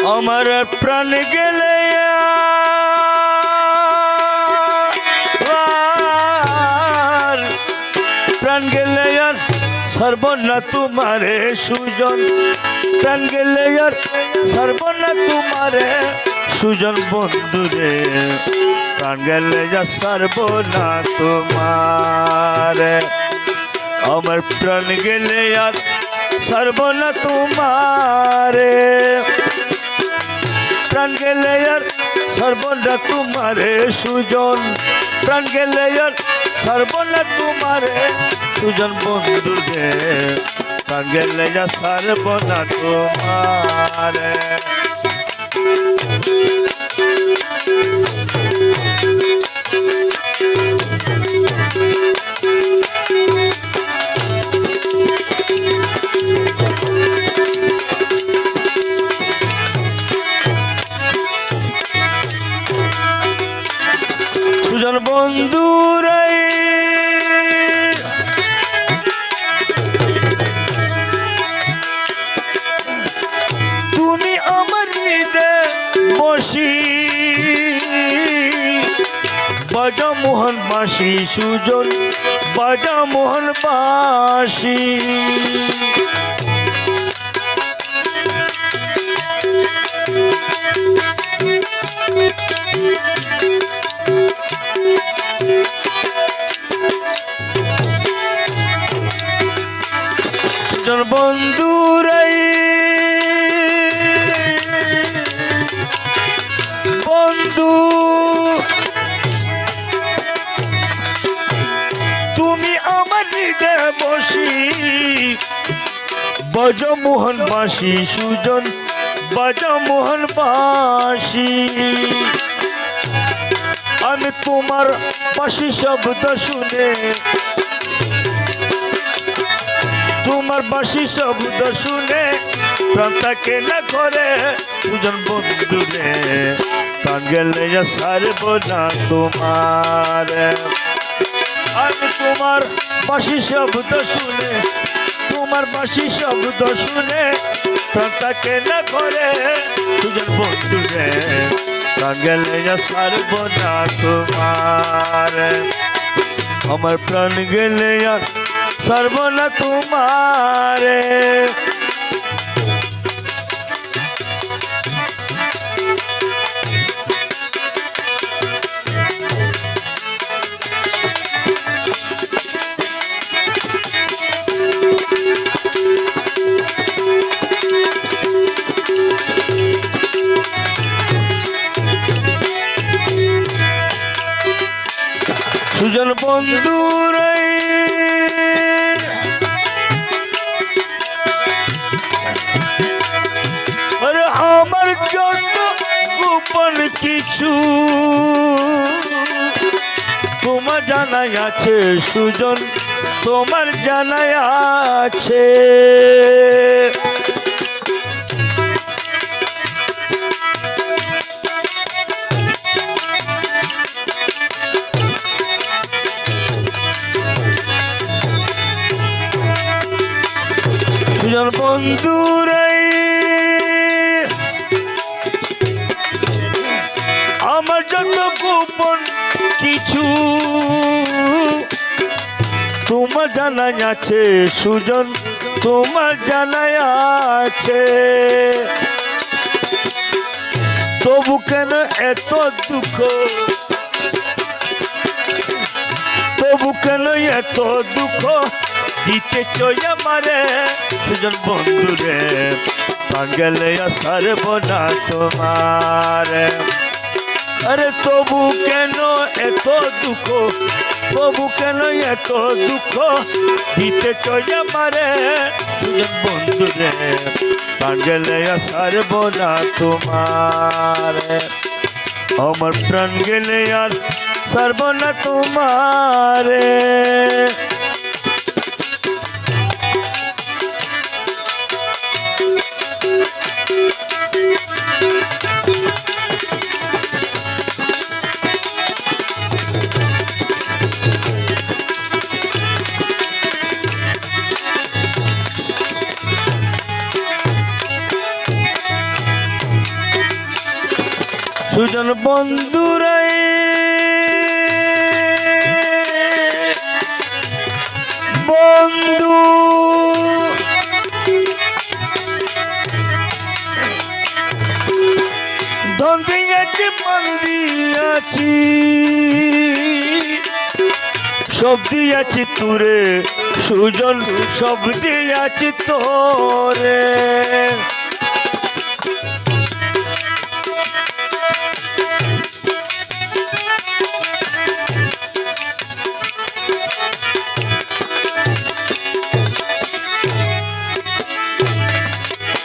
আমার প্রাণ গেলে আর প্রাণ গেলে আর সর্বনা তোমারে সুজন প্রাণ গেলে আর সর্বনা তোমারে সুজন বন্ধুরে প্রাণ গেলে যা সর্বনা তোমারে আমার প্রাণ গেলে আর সর্বনা তোমারে প্রাণ গেলে আর সর্বনা তোমারে সুজন প্রাণ গেলে আর সর্বনা তোমারে সুজন বন্ধুরে প্রাণ গেলে যা সর্বনা তোমারে সুজন বন্ধুরে তুমি আমার হৃদয়ে বসি বাজা মোহন বাঁশি সুজন বাজা মোহন বাঁশি সুজন বন্ধুরে বন্ধু তুমি আমার হৃদয়ে বসি বাজা মোহন বাঁশি সুজন বাজা মোহন বাঁশি আমি তোমার বাঁশি শব্দ শুনে তোমার বাঁশি শব্দ শুনে প্রাণ থাকে না করে সুজন বন্ধুরে প্রাণ গেলে যা সর্বনা তোমার আমি তোমার বাঁশি শব্দ শুনে তোমার বাঁশি শব্দ শুনে প্রাণ থাকে না করে সুজন বন্ধুরে প্রাণ গেলে যা সর্বনা তোমার আমার প্রাণ গেলে আর সর্বনা তোমারে সুজন বন্ধুরে আরে আমার যত গোপন কিছু তোমার জানাই আছে সুজন তোমার জানাই আছে সুজন বন্ধুরে আমার যত গোপন কিছু তোমার জানাই আছে সুজন তোমার জানাই আছে তবু কেন এত দুঃখ তবু কেন এত দুঃখ দিতে চই আমারে সুজন বন্ধুরে প্রাণ গেলে সর্বনা তোমার আরে তবু কেন এত দুঃখ তবু কেন এত দুঃখ দিতে চই আমারে সুজন বন্ধুরে প্রাণ গেলে সর্বনা তোমার আমার প্রাণ গেলে আর সর্বনা তোমারে সুজন বন্ধুরাই বন্ধু ধন দিয়েছি মান দিয়াছি সব দিয়াছি তুরে সুজন সব দিয়াছি তোরে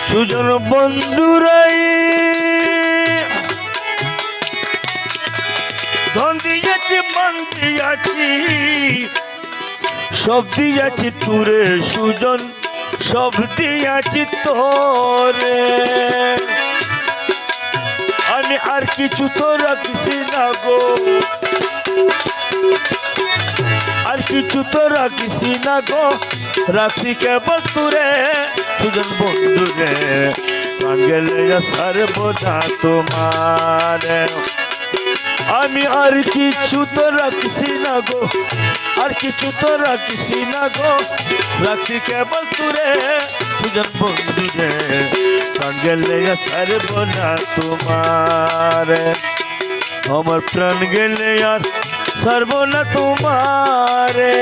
সুজন বন্ধুরাই ধন দিয়েছি মান দিয়াছি সব দিয়াছি তুরে সুজন সব দিয়াছি তোরে আমি আর কিছু তো রাখছি না গো আর কিছু তো রাখছি না গো রাখছি কেবল তুরে সুজন বন্ধুরে প্রাণ গেলে সারবো না তোমার আমি আর কিছু তো রাখছি না গো আর কিছু তো রাখছি না গো রাখছি কেবল তুরে সুজন বন্ধুরে প্রাণ গেলে সারবো না তোমার আমার প্রাণ গেলে আর সারবো না তোমারে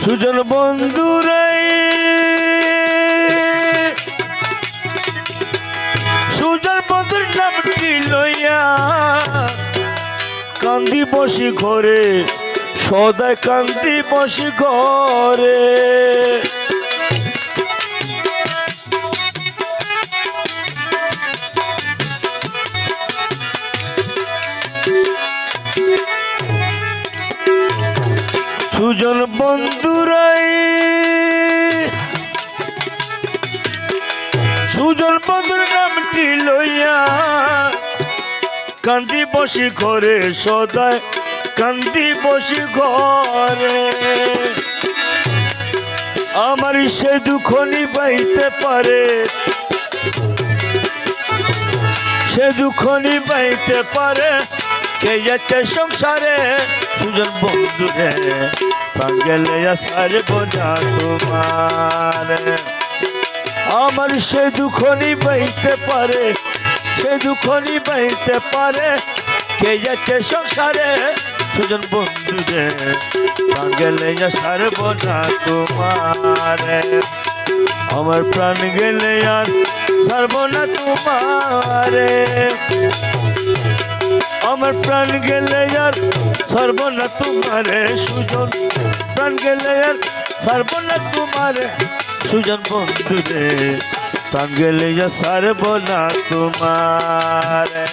সুজন বন্ধুরে সুজন বন্ধুর নামটি লইয়া কান্দি বসি ঘরে সদাই কান্দি বসি ঘরে সুজন বন্ধুরাই সুজন বন্ধুর নামটি লইয়া কান্দি বসি ঘরে সদাই কান্দি বসি ঘরে আমার সে দুঃখ নিবাইতে পারে সে দুঃখ নিবাইতে পারে কে যাচ্ছে সংসারে সুজন বন্ধুরে প্রাণ গেলে সারবো না তোমার আমার সে দুঃখ নিবাইতে পারে সে দুঃখ নিবাইতে পারে কে যাচ্ছে সংসারে সুজন বন্ধুরে প্রাণ গেলে সারবো না তোমার আমার প্রাণ গেলে আর সারবো না তোমারে আমার প্রাণ গেলে আর সারবো না তোমারে সুজন প্রাণ গেলে আর সারবো না তোমারে সুজন বন্ধুরে প্রাণ গেলে আর সারবো না তোমারে।